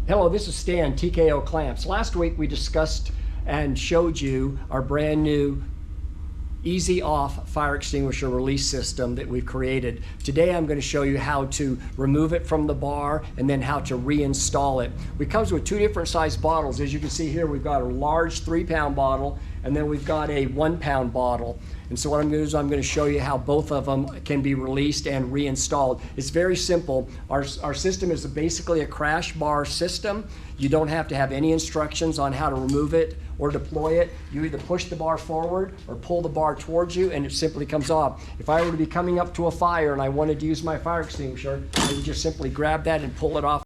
Hello, this is Stan, TKO Clamps. Last week we discussed and showed you our brand new easy off fire extinguisher release system that we've created. Today I'm going to show you how to remove it from the bar and then how to reinstall it. It comes with two different size bottles. As you can see here, we've got a large 3-pound bottle and then we've got a 1-pound bottle. And so what I'm going to do is I'm going to show you how both of them can be released and reinstalled. It's very simple. Our system is basically a crash bar system. You don't have to have any instructions on how to remove it or deploy it. You either push the bar forward or pull the bar towards you and it simply comes off. If I were to be coming up to a fire and I wanted to use my fire extinguisher, I would just simply grab that and pull it off.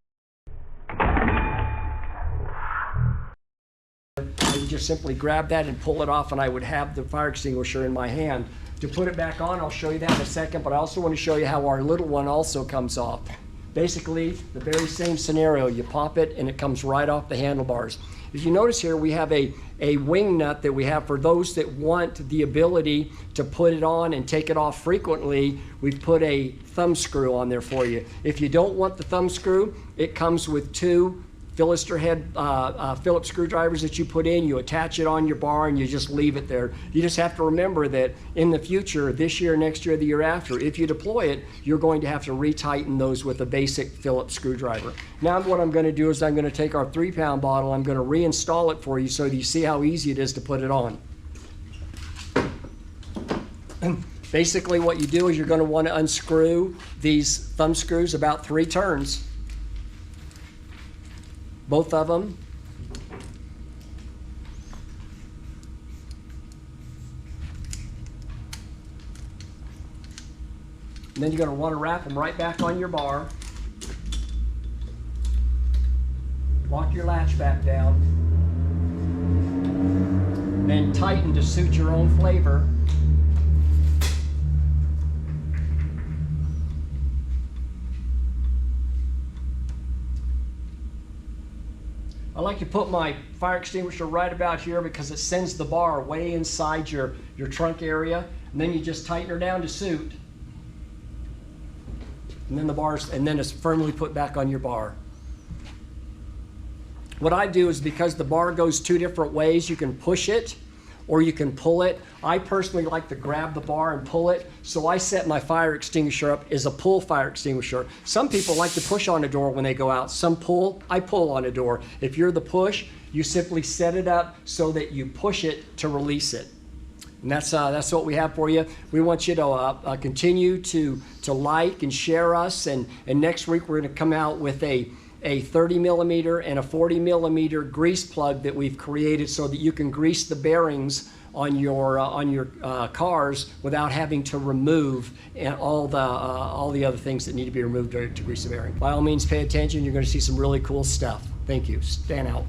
Just simply grab that and pull it off and I would have the fire extinguisher in my hand. To put it back on, I'll show you that in a second, but I also want to show you how our little one also comes off. Basically, the very same scenario. You pop it and it comes right off the handlebars. As you notice here, we have a wing nut that we have for those that want the ability to put it on and take it off frequently. We've put a thumb screw on there for you. If you don't want the thumb screw, it comes with two Phillips screwdrivers that you put in. You attach it on your bar and you just leave it there. You just have to remember that in the future, this year, next year, the year after, if you deploy it, you're going to have to retighten those with a basic Phillips screwdriver. Now what I'm going to do is I'm going to take our 3-pound bottle, I'm going to reinstall it for you so that you see how easy it is to put it on. Basically what you do is you're going to want to unscrew these thumb screws about 3 turns. Both of them. And then you're going to want to wrap them right back on your bar. Lock your latch back down. Then tighten to suit your own flavor. I like to put my fire extinguisher right about here because it sends the bar way inside your trunk area, and then you just tighten her down to suit, and then it's firmly put back on your bar. What I do is, because the bar goes 2 different ways, you can push it or you can pull it. I personally like to grab the bar and pull it, so I set my fire extinguisher up as a pull fire extinguisher. Some people like to push on a door when they go out. Some pull, I pull on a door. If you're the push, you simply set it up so that you push it to release it. And that's what we have for you. We want you to continue to like and share us, and next week we're going to come out with a 30 millimeter and a 40 millimeter grease plug that we've created so that you can grease the bearings on your cars without having to remove all the other things that need to be removed to grease the bearing. By all means, pay attention. You're going to see some really cool stuff. Thank you. Stan out.